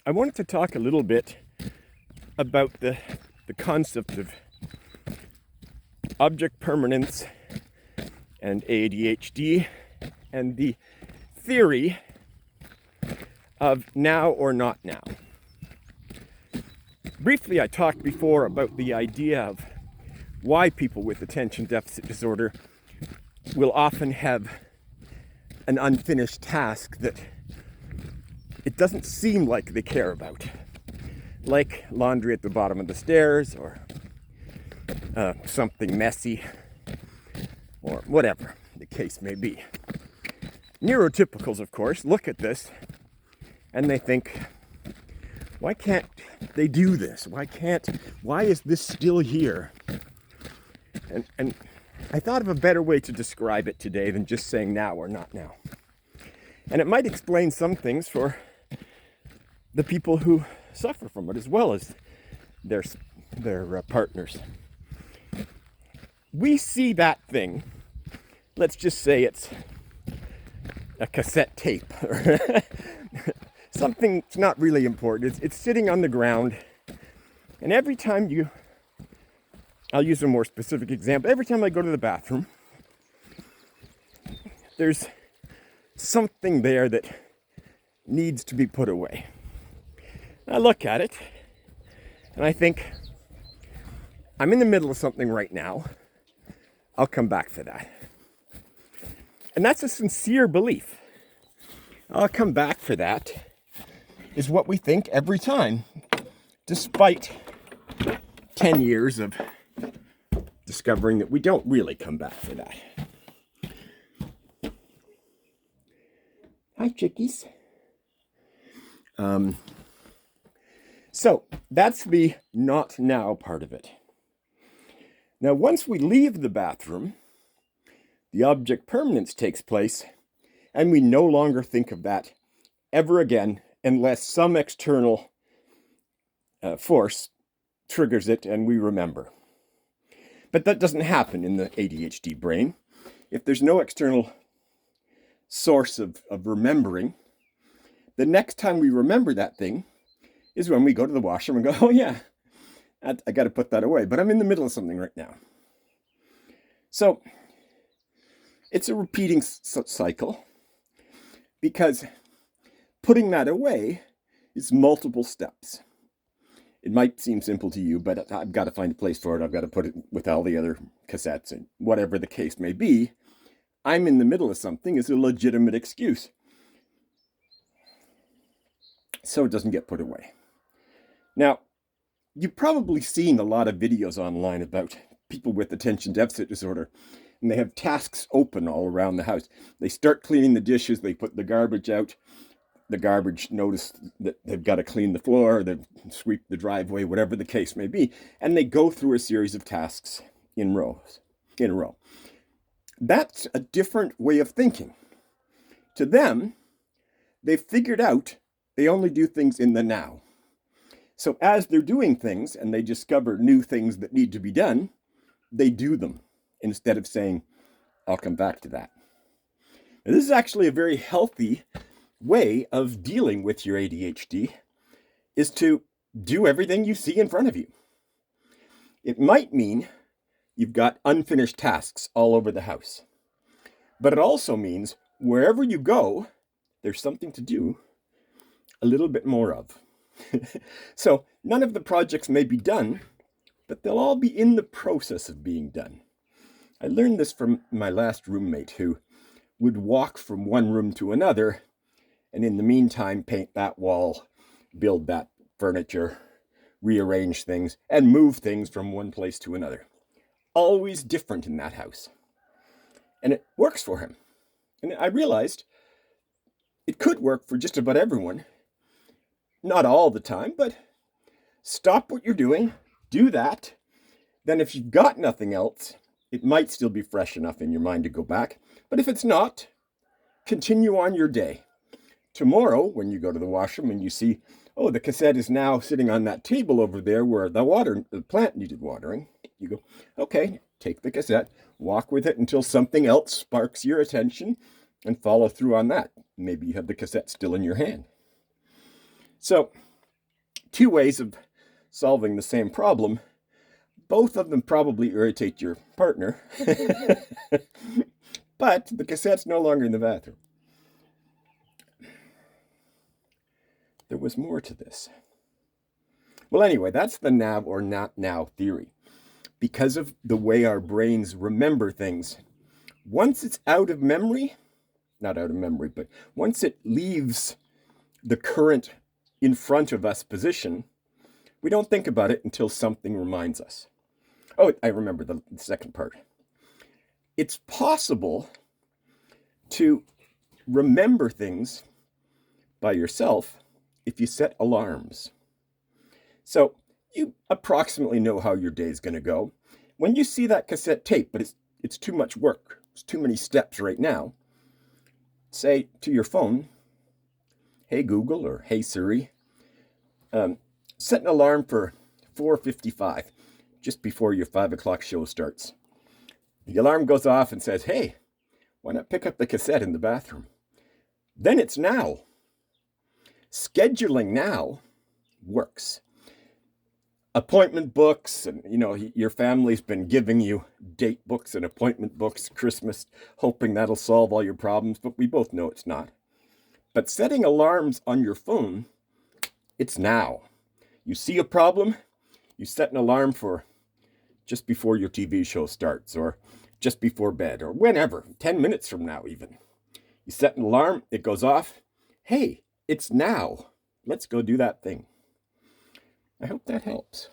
I wanted to talk a little bit about the concept of object permanence and ADHD and the theory of now or not now. Briefly, I talked before about the idea of why people with attention deficit disorder will often have an unfinished task that it doesn't seem like they care about, like laundry at the bottom of the stairs, or something messy, or whatever the case may be. Neurotypicals, of course, look at this and they think, why can't they do this? Why is this still here? And I thought of a better way to describe it today than just saying now or not now. And it might explain some things for the people who suffer from it as well as their partners. We see that thing, let's just say it's a cassette tape or something that's not really important. It's sitting on the ground, and every time I'll use a more specific example. Every time I go to the bathroom, there's something there that needs to be put away. I look at it and I think, I'm in the middle of something right now. I'll come back for that. And that's a sincere belief. I'll come back for that is what we think every time, despite 10 years of discovering that we don't really come back for that. Hi, chickies. So that's the not now part of it. Now, once we leave the bathroom, the object permanence takes place, and we no longer think of that ever again unless some external force triggers it and we remember. But that doesn't happen in the ADHD brain. If there's no external source of remembering, the next time we remember that thing is when we go to the washroom and go, oh yeah, I got to put that away, but I'm in the middle of something right now. So it's a repeating cycle, because putting that away is multiple steps. It might seem simple to you, but I've got to find a place for it. I've got to put it with all the other cassettes, and whatever the case may be, I'm in the middle of something is a legitimate excuse. So it doesn't get put away. Now, you've probably seen a lot of videos online about people with attention deficit disorder, and they have tasks open all around the house. They start cleaning the dishes, they put the garbage out, the garbage notice that they've got to clean the floor, they sweep the driveway, whatever the case may be, and they go through a series of tasks in a row. That's a different way of thinking. To them, they've figured out they only do things in the now. So as they're doing things and they discover new things that need to be done, they do them instead of saying, I'll come back to that. Now, this is actually a very healthy way of dealing with your ADHD, is to do everything you see in front of you. It might mean you've got unfinished tasks all over the house, but it also means wherever you go, there's something to do a little bit more of. So none of the projects may be done, but they'll all be in the process of being done. I learned this from my last roommate, who would walk from one room to another, and in the meantime paint that wall, build that furniture, rearrange things, and move things from one place to another. Always different in that house. And it works for him. And I realized it could work for just about everyone. Not all the time, but stop what you're doing, do that. Then if you've got nothing else, it might still be fresh enough in your mind to go back. But if it's not, continue on your day. Tomorrow, when you go to the washroom and you see, oh, the cassette is now sitting on that table over there where the plant needed watering, you go, okay, take the cassette, walk with it until something else sparks your attention, and follow through on that. Maybe you have the cassette still in your hand. So, two ways of solving the same problem. Both of them probably irritate your partner, but the cassette's no longer in the bathroom. There was more to this. Well, anyway, that's the now or not now theory. Because of the way our brains remember things, once it's out of memory, not out of memory, but once it leaves the current in front of us position, we don't think about it until something reminds us. Oh, I remember the second part. It's possible to remember things by yourself if you set alarms. So you approximately know how your day is going to go. When you see that cassette tape, but it's too much work, it's too many steps right now, say to your phone, "Hey Google," or "Hey Siri, set an alarm for 4:55, just before your 5 o'clock show starts." The alarm goes off and says, "Hey, why not pick up the cassette in the bathroom?" Then it's now. Scheduling now works. Appointment books, and your family's been giving you date books and appointment books Christmas, hoping that'll solve all your problems, but we both know it's not. But setting alarms on your phone, it's now. You see a problem, you set an alarm for just before your TV show starts, or just before bed, or whenever, 10 minutes from now even. You set an alarm, it goes off. Hey, it's now. Let's go do that thing. I hope that helps.